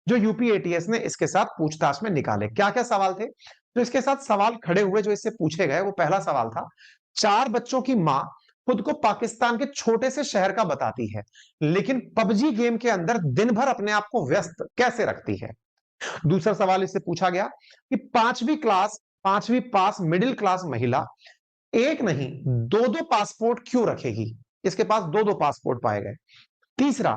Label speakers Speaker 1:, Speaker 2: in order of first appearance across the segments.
Speaker 1: जो UP ATS ने इसके साथ पूछताछ में निकाले। क्या क्या सवाल थे तो इसके साथ सवाल खड़े हुए जो इससे पूछे गए? वो पहला सवाल था, 4 बच्चों की मां खुद को पाकिस्तान के छोटे से शहर का बताती है, लेकिन पबजी गेम के अंदर दिन भर अपने आप को व्यस्त कैसे रखती है? दूसरा सवाल इससे पूछा गया कि 5वीं पास मिडिल क्लास महिला एक नहीं, 2-2 पासपोर्ट क्यों रखेगी? इसके पास 2-2 पासपोर्ट पाए गए। तीसरा,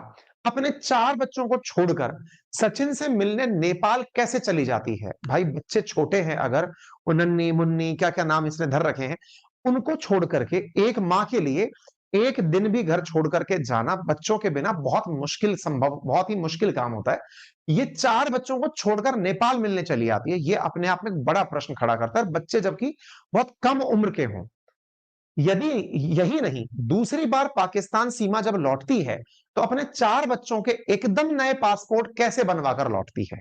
Speaker 1: अपने 4 बच्चों को छोड़कर सचिन से मिलने नेपाल कैसे चली जाती है? भाई बच्चे छोटे हैं, अगर वो नन्ही मुन्नी क्या क्या नाम इसने धर रखे हैं, उनको छोड़ करके एक मां के लिए एक दिन भी घर छोड़ करके जाना बच्चों के बिना बहुत ही मुश्किल काम होता है। ये 4 बच्चों को छोड़कर नेपाल मिलने चली आती है, ये अपने आप में एक बड़ा प्रश्न खड़ा करता है, बच्चे जबकि बहुत कम उम्र के हों। यदि यही नहीं, दूसरी बार पाकिस्तान सीमा जब लौटती है, तो अपने 4 बच्चों के एकदम नए पासपोर्ट कैसे बनवाकर लौटती है?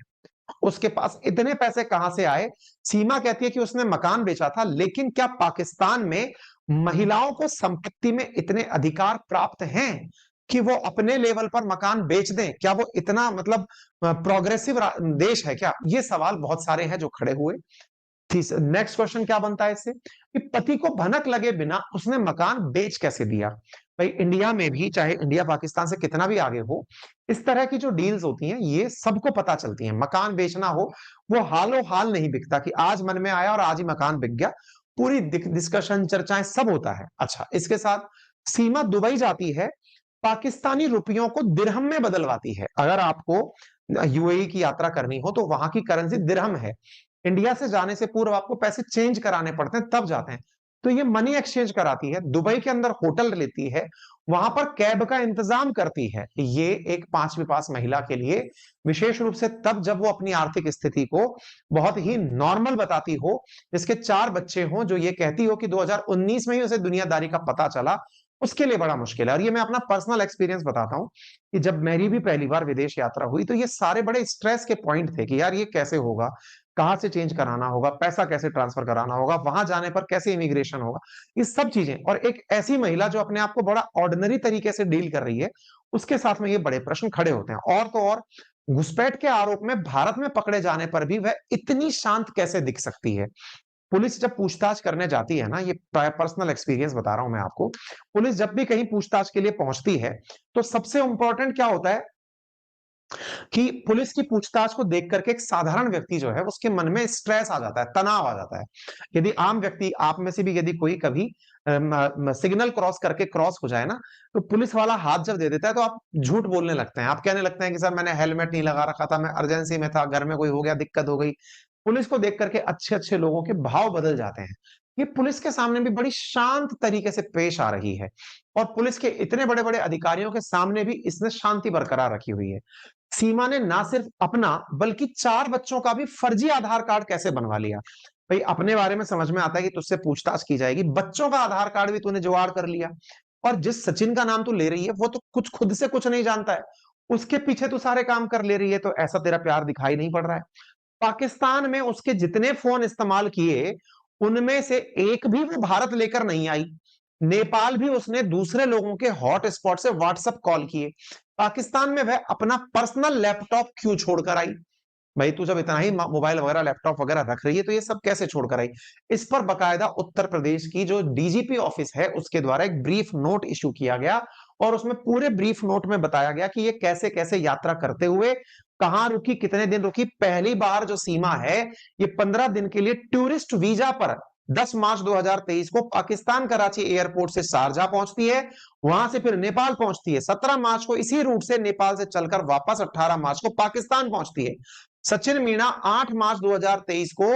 Speaker 1: उसके पास इतने पैसे कहां से आए? सीमा कहती है कि उसने मकान बेचा था, लेकिन क्या पाकिस्तान में महिलाओं को संपत्ति में इतने अधिकार प्राप्त हैं कि वो अपने लेवल पर मकान बेच दें? क्या वो इतना मतलब प्रोग्रेसिव देश है क्या? ये सवाल बहुत सारे हैं जो खड़े हुए। नेक्स्ट क्वेश्चन क्या बनता है इससे कि पति को भनक लगे बिना उसने मकान बेच कैसे दिया? भाई इंडिया में भी, चाहे इंडिया पाकिस्तान से कितना भी आगे हो, इस तरह की जो डील्स होती हैं ये सबको पता चलती हैं। मकान बेचना हो, वो हालो हाल नहीं बिकता कि आज मन में आया और आज ही मकान बिक गया। पूरी डिस्कशन, चर्चाएं सब होता है। अच्छा, इसके साथ सीमा दुबई जाती है, पाकिस्तानी रुपयों को दिरहम में बदलवाती है। अगर आपको यूएई की यात्रा करनी हो तो वहां की करेंसी दिरहम है। इंडिया से जाने से पूर्व आपको पैसे चेंज कराने पड़ते हैं, तब जाते हैं। तो ये मनी एक्सचेंज कराती है, दुबई के अंदर होटल लेती है, वहां पर कैब का इंतजाम करती है। ये एक 5वीं पास महिला के लिए विशेष रूप से तब जब वो अपनी आर्थिक स्थिति को बहुत ही नॉर्मल बताती हो, जिसके 4 बच्चे हों, जो ये कहती हो कि 2019 में ही उसे दुनियादारी का पता चला, उसके लिए बड़ा मुश्किल है। और ये मैं अपना पर्सनल एक्सपीरियंस बताता हूं कि जब मेरी भी पहली बार विदेश यात्रा हुई, तो ये सारे बड़े स्ट्रेस के पॉइंट थे कि यार ये कैसे होगा, कहां से चेंज कराना होगा, पैसा कैसे ट्रांसफर कराना होगा, वहां जाने पर कैसे इमिग्रेशन होगा, ये सब चीजें। और एक ऐसी महिला जो अपने आप को बड़ा ऑर्डिनरी तरीके से डील कर रही है, उसके साथ में ये बड़े प्रश्न खड़े होते हैं। और तो और, घुसपैठ के आरोप में भारत में पकड़े जाने पर भी वह इतनी शांत कैसे दिख सकती है? पुलिस जब पूछताछ करने जाती है ना, ये पर्सनल एक्सपीरियंस बता रहा हूं मैं आपको, पुलिस जब भी कहीं पूछताछ के लिए पहुंचती है, तो सबसे इंपॉर्टेंट क्या होता है कि पुलिस की पूछताछ को देख करके एक साधारण व्यक्ति जो है उसके मन में स्ट्रेस आ जाता है, तनाव आ जाता है। यदि आम व्यक्ति, आप में से भी यदि कोई कभी सिग्नल क्रॉस करके क्रॉस हो जाए ना, तो पुलिस वाला हाथ जब दे देता है तो आप झूठ बोलने लगते हैं, आप कहने लगते हैं कि सर मैंने हेलमेट नहीं लगा रखा था, मैं इमरजेंसी में था, घर में कोई हो गया, दिक्कत हो गई। पुलिस को देख करके अच्छे अच्छे लोगों के भाव बदल जाते हैं। ये पुलिस के सामने भी बड़ी शांत तरीके से पेश आ रही है, और पुलिस के इतने बड़े बड़े अधिकारियों के सामने भी इसने शांति बरकरार रखी हुई है। सीमा ने ना सिर्फ अपना बल्कि 4 बच्चों का भी फर्जी आधार कार्ड कैसे बनवा लिया? भाई अपने बारे में समझ में आता है कि तुझसे पूछताछ की जाएगी, बच्चों का आधार कार्ड भी तूने जुगाड़ कर लिया। और जिस सचिन का नाम तू ले रही है वो तो कुछ खुद से कुछ नहीं जानता है, उसके पीछे तू सारे काम कर ले रही है, तो ऐसा तेरा प्यार दिखाई नहीं पड़ रहा है? पाकिस्तान में उसके जितने फोन इस्तेमाल किए, उनमें से एक भी वो भारत लेकर नहीं आई। नेपाल भी उसने दूसरे लोगों के हॉट स्पॉट से व्हाट्सएप कॉल किए। पाकिस्तान में वह अपना पर्सनल लैपटॉप क्यों छोड़कर आई? भाई तू जब इतना ही मोबाइल वगैरह, लैपटॉप वगैरह रख रही है, तो ये सब कैसे छोड़कर आई? इस पर बकायदा उत्तर प्रदेश की जो डीजीपी ऑफिस है, उसके द्वारा एक ब्रीफ नोट इशू किया गया, और उसमें पूरे ब्रीफ नोट में बताया गया कि ये कैसे कैसे यात्रा करते हुए कहां रुकी, कितने दिन रुकी। पहली बार जो सीमा है, ये 15 दिन के लिए टूरिस्ट वीजा पर 10 मार्च 2023 को पाकिस्तान कराची एयरपोर्ट से शारजा पहुंचती है, वहां से फिर नेपाल पहुंचती है। 17 मार्च को इसी रूट से नेपाल से चलकर वापस 18 मार्च को पाकिस्तान पहुंचती है। सचिन मीणा 8 मार्च 2023 को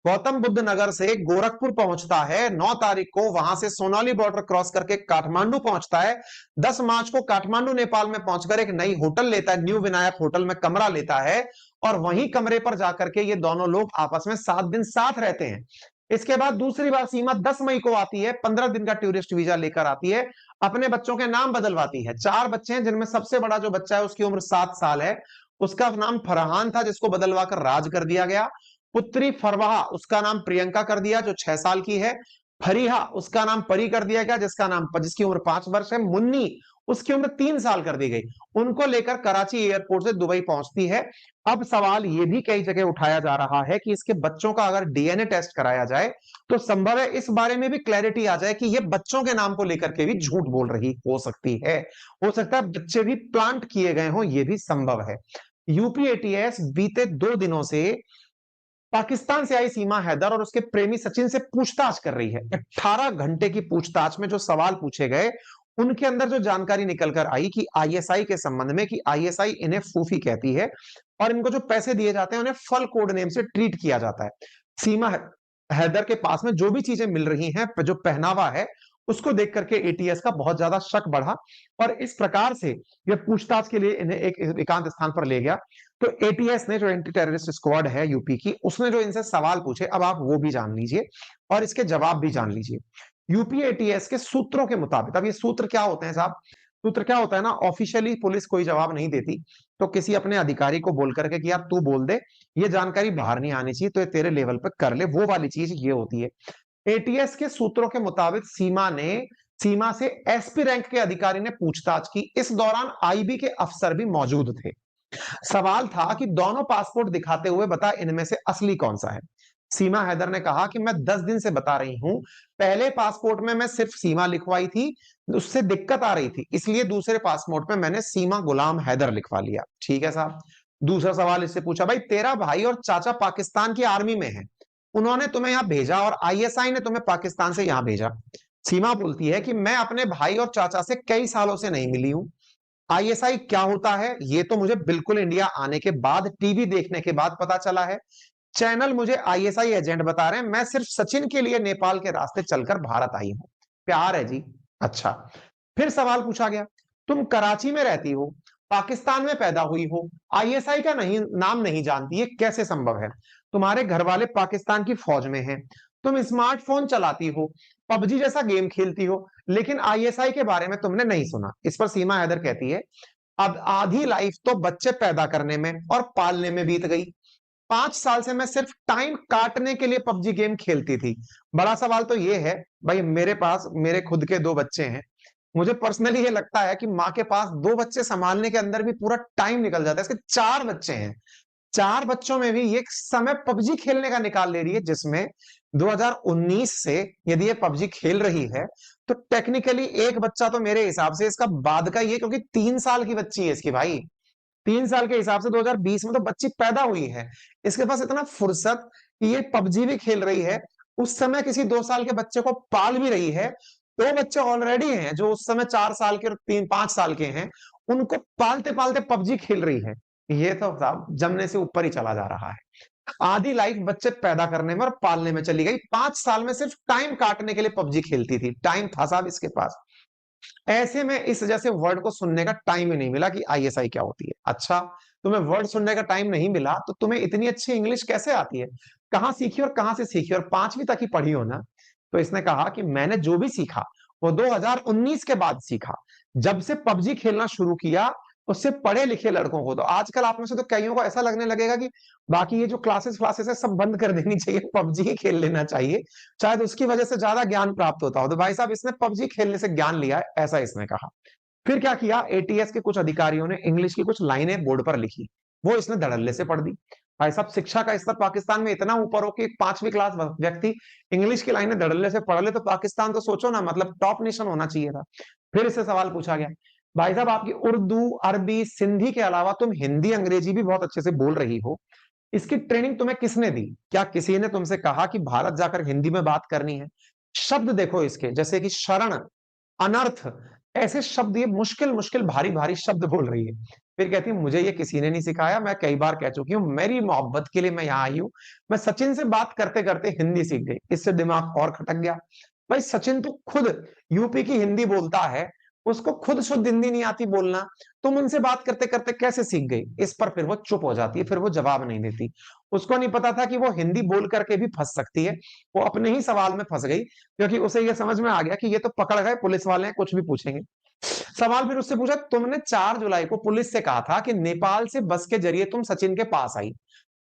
Speaker 1: गौतम बुद्ध नगर से गोरखपुर पहुंचता है। 9 तारीख को वहां से सोनाली बॉर्डर क्रॉस करके काठमांडू पहुंचता है। 10 मार्च को काठमांडू नेपाल में पहुंचकर एक नई होटल लेता है, न्यू विनायक होटल में कमरा लेता है, और वहीं कमरे पर जाकर के ये दोनों लोग आपस में 7 दिन साथ रहते हैं। इसके बाद दूसरी बार सीमा 10 मई को आती है, 15 दिन का टूरिस्ट वीजा लेकर आती है, अपने बच्चों के नाम बदलवाती है। 4 बच्चे हैं, जिनमें सबसे बड़ा जो बच्चा है उसकी उम्र 7 साल है, उसका नाम फरहान था, जिसको बदलवाकर राज कर दिया गया। पुत्री फरवाहा, उसका नाम प्रियंका कर दिया, जो 6 साल की है। फरीहा, उसका नाम परी कर दिया गया, जिसकी उम्र 5 वर्ष है। मुन्नी, उसकी उम्र 3 साल कर दी गई। उनको लेकर कराची एयरपोर्ट से दुबई पहुंचती है। अब सवाल ये भी कई जगह उठाया जा रहा है कि इसके बच्चों का अगर डीएनए टेस्ट कराया जाए तो संभव है इस बारे में भी क्लैरिटी आ जाए कि ये बच्चों के नाम को लेकर के भी झूठ बोल रही हो सकती है। हो सकता है बच्चे भी प्लांट किए गए हों, ये भी संभव है। यूपी एटीएस बीते 2 दिनों से पाकिस्तान से आई सीमा हैदर और उसके प्रेमी सचिन से पूछताछ कर रही है। 18 घंटे की पूछताछ में जो सवाल पूछे गए उनके अंदर जो जानकारी निकल कर आई कि आईएसआई के संबंध में, कि आईएसआई इन्हें फूफी कहती है और इनको जो पैसे दिए जाते हैं उन्हें फल कोड नेम से ट्रीट किया जाता है। सीमा हैदर के पास में जो भी चीजें मिल रही हैं, जो पहनावा है, उसको देख करके एटीएस का बहुत ज्यादा शक बढ़ा और इस प्रकार से यह पूछताछ के लिए इन्हें एक एकांत स्थान पर ले गया। तो एटीएस ने, जो एंटी टेररिस्ट स्क्वाड है यूपी की, उसने जो इनसे सवाल पूछे अब आप वो भी जान लीजिए और इसके जवाब भी जान लीजिए। यूपी एटीएस के सूत्रों के मुताबिक, अब ये सूत्र क्या होते हैं साहब, सूत्र क्या होता है ना, ऑफिशियली पुलिस कोई जवाब नहीं देती तो किसी अपने अधिकारी को बोल करके कि यार तू बोल दे, ये जानकारी बाहर नहीं आनी चाहिए तो ये तेरे लेवल पर कर ले, वो वाली चीज ये होती है। एटीएस के सूत्रों के मुताबिक सीमा से एसपी रैंक के अधिकारी ने पूछताछ की। इस दौरान आईबी के अफसर भी मौजूद थे। सवाल था कि दोनों पासपोर्ट दिखाते हुए बता इनमें से असली कौन सा है। सीमा हैदर ने कहा कि मैं 10 दिन से बता रही हूं, पहले पासपोर्ट में मैं सिर्फ सीमा लिखवाई थी, उससे दिक्कत आ रही थी, इसलिए दूसरे पासपोर्ट में मैंने सीमा गुलाम हैदर लिखवा लिया। ठीक है साहब। दूसरा सवाल इससे पूछा, भाई तेरा भाई और चाचा पाकिस्तान की आर्मी में है, उन्होंने तुम्हें यहां भेजा और आईएसआई ने तुम्हें पाकिस्तान से यहां भेजा। सीमा बोलती है कि मैं अपने भाई और चाचा से कई सालों से नहीं मिली हूं। आईएसआई क्या होता है ये तो मुझे बिल्कुल इंडिया आने के बाद, टीवी देखने के बाद पता चला है। चैनल मुझे आईएसआई एजेंट बता रहे हैं, मैं सिर्फ सचिन के लिए नेपाल के रास्ते चलकर भारत आई हूं। प्यार है जी। अच्छा, फिर सवाल पूछा गया, तुम कराची में रहती हो, पाकिस्तान में पैदा हुई हो, आईएसआई का नहीं नाम नहीं जानती, ये कैसे संभव है? तुम्हारे घर वाले पाकिस्तान की फौज में हैं, तुम स्मार्टफोन चलाती हो, पबजी जैसा गेम खेलती हो, लेकिन आईएसआई के बारे में तुमने नहीं सुना। इस पर सीमा हैदर कहती है, अब आधी लाइफ तो बच्चे पैदा करने में और पालने में बीत गई। 5 साल से मैं सिर्फ टाइम काटने के लिए पबजी गेम खेलती थी। बड़ा सवाल तो ये है, भाई मेरे पास मेरे खुद के 2 बच्चे हैं, मुझे पर्सनली ये लगता है कि माँ के पास 2 बच्चे संभालने के अंदर भी पूरा टाइम निकल जाता है। इसके 4 बच्चे हैं, 4 बच्चों में भी ये समय पबजी खेलने का निकाल ले रही है, जिसमें 2019 से यदि ये पबजी खेल रही है तो टेक्निकली एक बच्चा तो मेरे हिसाब से इसका बाद का ही है, क्योंकि 3 साल की बच्ची है इसकी भाई। 3 साल के हिसाब से 2020 में तो बच्ची पैदा हुई है, इसके पास इतना फुर्सत कि ये पबजी भी खेल रही है, उस समय किसी 2 साल के बच्चे को पाल भी रही है। 2 बच्चे ऑलरेडी हैं जो उस समय 4 साल के और 3-5 साल के हैं, उनको पालते पालते पबजी खेल रही है। ये तो साहब जमने से ऊपर ही चला जा रहा है। आधी लाइफ बच्चे पैदा करने में और पालने में चली गई, 5 साल में सिर्फ टाइम काटने के लिए पबजी खेलती थी। टाइम था साहब इसके पास। ऐसे में इस जैसे वर्ड को सुनने का टाइम ही नहीं मिला कि आईएसआई क्या होती है। अच्छा, तुम्हें वर्ड सुनने का टाइम नहीं मिला तो तुम्हें इतनी अच्छी इंग्लिश कैसे आती है? कहां सीखी और कहां से सीखी, और 5वीं तक ही पढ़ी हो ना? तो इसने कहा कि मैंने जो भी सीखा वो 2019 के बाद सीखा, जब से पबजी खेलना शुरू किया। उससे पढ़े लिखे लड़कों को, तो आजकल आप में से तो कईयों को ऐसा लगने लगेगा कि बाकी ये जो क्लासेस क्लासेस है सब बंद कर देनी चाहिए, पबजी ही खेल लेना चाहिए, शायद उसकी वजह से ज्यादा ज्ञान प्राप्त होता हो। तो भाई साहब इसने पबजी खेलने से ज्ञान लिया है, ऐसा इसने कहा। फिर क्या किया, एटीएस के कुछ अधिकारियों ने इंग्लिश की कुछ लाइनें बोर्ड पर लिखी, वो इसने धड़ल्ले से पढ़ दी। भाई साहब शिक्षा का स्तर पाकिस्तान में इतना ऊपर हो कि 5वीं क्लास व्यक्ति इंग्लिश की लाइनें धड़ल्ले से पढ़ ले तो पाकिस्तान तो सोचो ना, मतलब टॉप नेशन होना चाहिए था। फिर इससे सवाल पूछा गया, भाई साहब आपकी उर्दू, अरबी, सिंधी के अलावा तुम हिंदी अंग्रेजी भी बहुत अच्छे से बोल रही हो, इसकी ट्रेनिंग तुम्हें किसने दी? क्या किसी ने तुमसे कहा कि भारत जाकर हिंदी में बात करनी है? शब्द देखो इसके, जैसे कि शरण, अनर्थ, ऐसे शब्द, ये मुश्किल मुश्किल भारी भारी शब्द बोल रही है। फिर कहती है मुझे ये किसी ने नहीं सिखाया, मैं कई बार कह चुकी हूँ, मेरी मोहब्बत के लिए मैं यहाँ आई हूँ, मैं सचिन से बात करते करते हिंदी सीख गई। इससे दिमाग और खटक गया। भाई सचिन तो खुद यूपी की हिंदी बोलता है, उसको खुद शुद्ध हिंदी नहीं आती बोलना, तुम उनसे बात करते करते कैसे सीख गई? इस पर फिर वो चुप हो जाती है, फिर वो जवाब नहीं देती। उसको नहीं पता था कि वो हिंदी बोल करके भी फंस सकती है, वो अपने ही सवाल में फंस गई, क्योंकि उसे ये समझ में आ गया कि ये तो पकड़ गए पुलिस वाले हैं, कुछ भी पूछेंगे। सवाल फिर उससे पूछा, तुमने 4 जुलाई को पुलिस से कहा था कि नेपाल से बस के जरिए तुम सचिन के पास आई,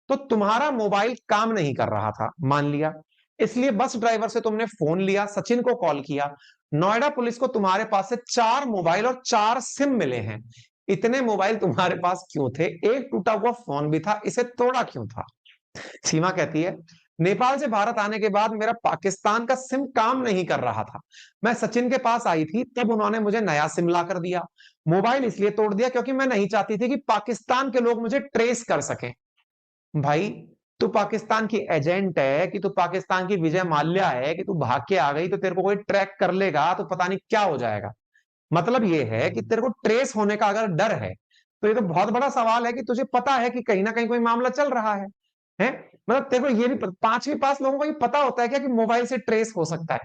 Speaker 1: तो तुम्हारा मोबाइल काम नहीं कर रहा था, मान लिया। इसलिए बस ड्राइवर से तुमने फोन लिया, सचिन को कॉल किया। नोएडा पुलिस को तुम्हारे पास से 4 मोबाइल और 4 सिम मिले हैं। इतने मोबाइल तुम्हारे पास क्यों थे? एक टूटा हुआ फोन भी था, इसे तोड़ा क्यों था? सीमा कहती है, नेपाल से भारत आने के बाद मेरा पाकिस्तान का सिम काम नहीं कर रहा था। मैं सचिन के पास आई थी, तब उन्होंने मुझे नया सिम ला कर दिया। मोबाइल इसलिए तोड़ दिया क्योंकि मैं नहीं चाहती थी कि पाकिस्तान के लोग मुझे ट्रेस कर सकें। भाई, तू पाकिस्तान की एजेंट है कि तू पाकिस्तान की विजय माल्या है कि तू भाग के आ गई तो तेरे को कोई ट्रैक कर लेगा तो पता नहीं क्या हो जाएगा। मतलब ये है कि तेरे को ट्रेस होने का अगर डर है तो ये तो बहुत बड़ा सवाल है कि तुझे पता है कि कहीं ना कहीं कोई मामला चल रहा है? मतलब तेरे को ये भी 5वीं पास लोगों को ये पता होता है क्या कि मोबाइल से ट्रेस हो सकता है?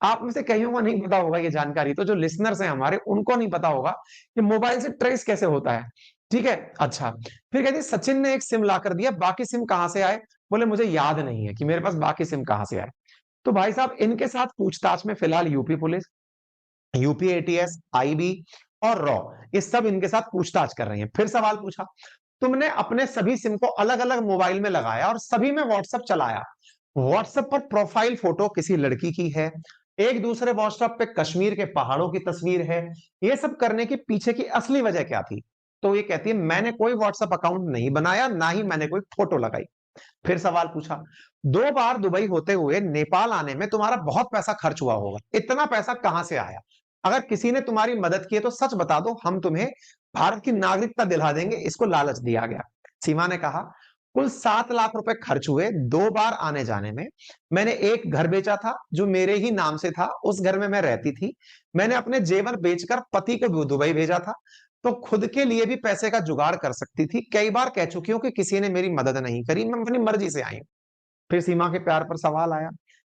Speaker 1: आप में से कईयों को नहीं पता होगा ये जानकारी, तो जो लिसनर्स हैं हमारे उनको नहीं पता होगा कि मोबाइल से ट्रेस कैसे होता है। ठीक है, अच्छा। फिर कहती है, सचिन ने एक सिम ला कर दिया, बाकी सिम कहां से आए? बोले मुझे याद नहीं है कि मेरे पास बाकी सिम कहां से आए। तो भाई साहब, इनके साथ पूछताछ में फिलहाल UP police, UP ATS, IB और रॉ, ये सब इनके साथ पूछताछ कर रही हैं। फिर सवाल पूछा, तुमने अपने सभी सिम को अलग अलग मोबाइल में लगाया और सभी में व्हाट्सएप चलाया। व्हाट्सएप पर प्रोफाइल फोटो किसी लड़की की है, एक दूसरे व्हाट्सएप पे कश्मीर के पहाड़ों की तस्वीर है। ये सब करने के पीछे की असली वजह क्या थी? तो ये कहती है, मैंने कोई व्हाट्सएप अकाउंट नहीं बनाया, ना ही मैंने कोई फोटो लगाई। फिर सवाल पूछा, 2 बार दुबई होते हुए नेपाल आने में तुम्हारा बहुत पैसा खर्च हुआ होगा, इतना पैसा कहां से आया? अगर किसी ने तुम्हारी मदद की है तो सच बता दो, हम तुम्हें भारत की नागरिकता दिला देंगे। इसको लालच दिया गया। सीमा ने कहा, कुल 7 लाख रुपए खर्च हुए 2 बार आने जाने में। मैंने एक घर बेचा था जो मेरे ही नाम से था, उस घर में मैं रहती थी। मैंने अपने जेवर बेचकर पति को दुबई भेजा था, तो खुद के लिए भी पैसे का जुगाड़ कर सकती थी। कई बार कह चुकी हूं कि किसी ने मेरी मदद नहीं करी, मैं अपनी मर्जी से आई हूं। फिर सीमा के प्यार पर सवाल आया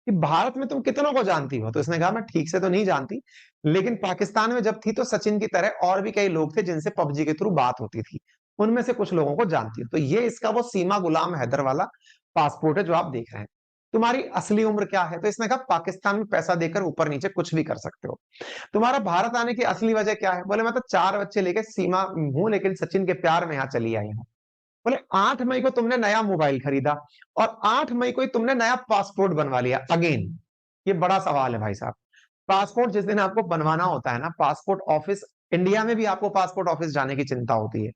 Speaker 1: कि भारत में तुम कितनों को जानती हो? तो इसने कहा, मैं ठीक से तो नहीं जानती, लेकिन पाकिस्तान में जब थी तो सचिन की तरह और भी कई लोग थे जिनसे पबजी के थ्रू बात होती थी, उनमें से कुछ लोगों को जानती हूँ। तो ये इसका वो सीमा गुलाम हैदर वाला पासपोर्ट है जो आप देख रहे हैं। तुम्हारी असली उम्र क्या है? तो इसने कहा, पाकिस्तान में पैसा देकर ऊपर नीचे कुछ भी कर सकते हो। तुम्हारा भारत आने की असली वजह क्या है? बोले, मैं तो 4 बच्चे लेके सीमा हूं, लेकिन सचिन के प्यार में यहाँ चली आई हूँ। बोले, 8 मई को तुमने नया मोबाइल खरीदा और 8 मई को ही तुमने नया पासपोर्ट बनवा लिया। अगेन ये बड़ा सवाल है भाई साहब। पासपोर्ट जिस दिन आपको बनवाना होता है ना, पासपोर्ट ऑफिस, इंडिया में भी आपको पासपोर्ट ऑफिस जाने की चिंता होती है,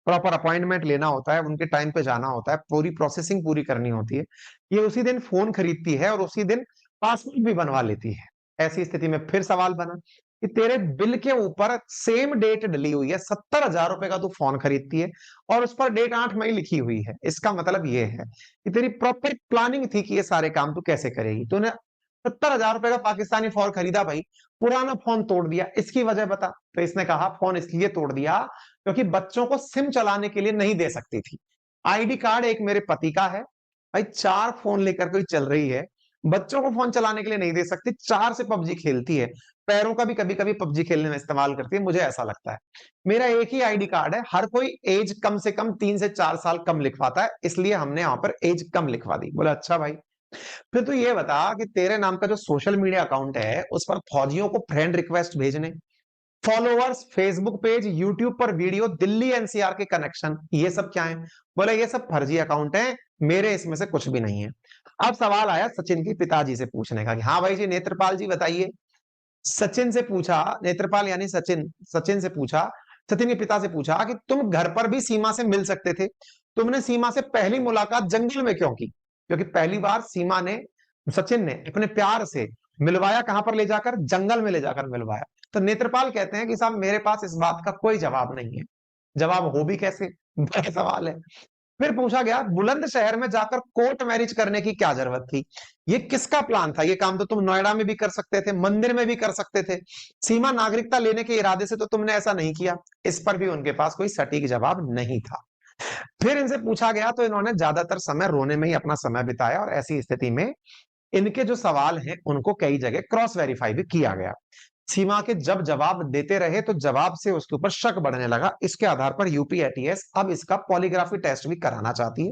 Speaker 1: प्रॉपर अपॉइंटमेंट लेना होता है, उनके टाइम पे जाना होता है, पूरी प्रोसेसिंग पूरी करनी होती है। ये उसी दिन फोन खरीदती है और उसी दिन पासपोर्ट भी बनवा लेती है। ऐसी स्थिति में फिर सवाल बना कि तेरे बिल के ऊपर सेम डेट डली हुई है, 70,000 रुपए का तू फोन खरीदती है और उस पर डेट 8 मई लिखी हुई है। इसका मतलब ये है कि तेरी प्रॉपर प्लानिंग थी कि ये सारे काम तू कैसे करेगी। तूने 70,000 रुपए का पाकिस्तानी फोन खरीदा भाई, पुराना फोन तोड़ दिया, इसकी वजह बता। तो इसने कहा, फोन इसलिए तोड़ दिया क्योंकि बच्चों को सिम चलाने के लिए नहीं दे सकती थी। आईडी कार्ड एक मेरे पति का है भाई, 4 फोन लेकर कोई चल रही है, बच्चों को फोन चलाने के लिए नहीं दे सकती, 4 से पबजी खेलती है, पैरों का भी कभी कभी पबजी खेलने में इस्तेमाल करती है, मुझे ऐसा लगता है। मेरा एक ही आईडी कार्ड है, हर कोई एज कम से कम 3 से 4 साल कम लिखवाता है, इसलिए हमने यहां पर एज कम लिखवा दी। बोला, अच्छा भाई। फिर तू ये बता कि तेरे नाम का जो सोशल मीडिया अकाउंट है उस पर फौजियों को फ्रेंड रिक्वेस्ट भेजने, फॉलोअर्स, फेसबुक पेज, यूट्यूब पर वीडियो, दिल्ली एनसीआर के कनेक्शन, ये सब क्या है? बोले, ये सब फर्जी अकाउंट है, मेरे इसमें से कुछ भी नहीं है। अब सवाल आया सचिन के पिताजी से पूछने का कि हाँ भाई जी, नेत्रपाल जी बताइए। सचिन से पूछा, नेत्रपाल यानी सचिन, सचिन से पूछा, सचिन के पिता से पूछा कि तुम घर पर भी सीमा से मिल सकते थे, तुमने सीमा से पहली मुलाकात जंगल में क्यों की? क्योंकि पहली बार सीमा ने, सचिन ने अपने प्यार से मिलवाया कहां पर ले जाकर? जंगल में ले जाकर मिलवाया। तो नेत्रपाल कहते हैं कि साहब, मेरे पास इस बात का कोई जवाब नहीं है। जवाब हो भी कैसे? बड़ा सवाल है। फिर पूछा गया, बुलंदशहर में जाकर कोर्ट मैरिज करने की क्या जरूरत थी? ये किसका प्लान था? ये काम तो तुम नोएडा में भी कर सकते थे, मंदिर में भी कर सकते थे, सीमा नागरिकता लेने के इरादे से तो तुमने ऐसा नहीं किया। इस पर भी उनके पास कोई सटीक जवाब नहीं था। फिर इनसे पूछा गया तो इन्होंने ज्यादातर समय रोने में ही अपना समय बिताया और ऐसी स्थिति में इनके जो सवाल हैं उनको कई जगह क्रॉस वेरीफाई भी किया गया। सीमा के जब जवाब देते रहे तो जवाब से उसके ऊपर शक बढ़ने लगा। इसके आधार पर यूपी एटीएस अब इसका पॉलीग्राफी टेस्ट भी कराना चाहती है।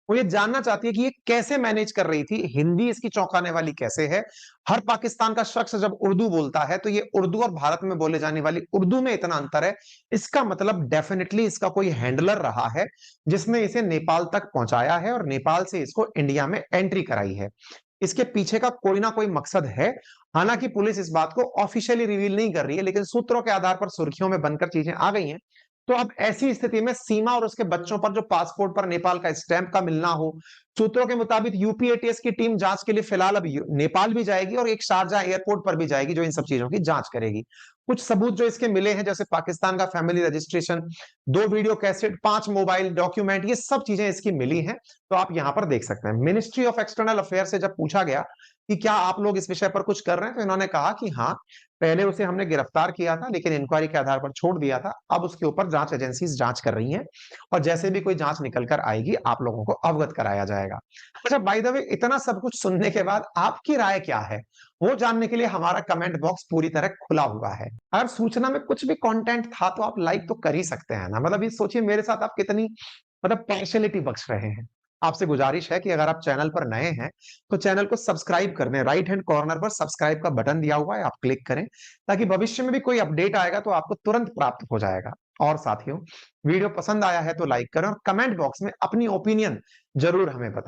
Speaker 1: वो ये जानना चाहती है कि ये कैसे मैनेज कर रही थी, हिंदी इसकी चौंकाने वाली कैसे है। हर पाकिस्तान का शख्स जब उर्दू बोलता है तो ये उर्दू और भारत में बोले जाने वाली उर्दू में इतना अंतर है, इसका मतलब डेफिनेटली इसका कोई हैंडलर रहा है जिसने इसे नेपाल तक पहुंचाया है और नेपाल से इसको इंडिया में एंट्री कराई है। इसके पीछे का कोई ना कोई मकसद है। हालांकि पुलिस इस बात को ऑफिशियली रिवील नहीं कर रही है, लेकिन सूत्रों के आधार पर सुर्खियों में बनकर चीजें आ गई हैं। तो अब ऐसी स्थिति में सीमा और उसके बच्चों पर जो पासपोर्ट पर नेपाल का स्टैंप का मिलना हो, सूत्रों के मुताबिक यूपी एटीएस की टीम जांच के लिए फिलहाल अब नेपाल भी जाएगी और एक शारजाह एयरपोर्ट पर भी जाएगी, जो इन सब चीजों की जांच करेगी। कुछ सबूत जो इसके मिले हैं, जैसे पाकिस्तान का family registration, 2 video cassette, 5 mobile document, ये सब चीजें इसकी मिली हैं। तो आप यहां पर देख सकते हैं। मिनिस्ट्री ऑफ एक्सटर्नल अफेयर से जब पूछा गया कि क्या आप लोग इस विषय पर कुछ कर रहे हैं, तो इन्होंने कहा कि हाँ, पहले उसे हमने गिरफ्तार किया था, लेकिन इंक्वायरी के आधार पर छोड़ दिया था। अब उसके ऊपर जांच एजेंसीज जांच कर रही हैं और जैसे भी कोई जांच निकल कर आएगी, आप लोगों को अवगत कराया जाएगा। अच्छा, बाय द वे, इतना सब कुछ सुनने के बाद आपकी राय क्या है, वो जानने के लिए हमारा कमेंट बॉक्स पूरी तरह खुला हुआ है। अगर सूचना में कुछ भी कंटेंट था तो आप लाइक तो कर ही सकते हैं ना। मतलब ये सोचिए मेरे साथ आप कितनी पार्शियलिटी बख्श रहे हैं। आपसे गुजारिश है कि अगर आप चैनल पर नए हैं तो चैनल को सब्सक्राइब कर दें। राइट हैंड कॉर्नर पर सब्सक्राइब का बटन दिया हुआ है, आप क्लिक करें, ताकि भविष्य में भी कोई अपडेट आएगा तो आपको तुरंत प्राप्त हो जाएगा। और साथियों, वीडियो पसंद आया है तो लाइक करें और कमेंट बॉक्स में अपनी ओपिनियन जरूर हमें बताएं।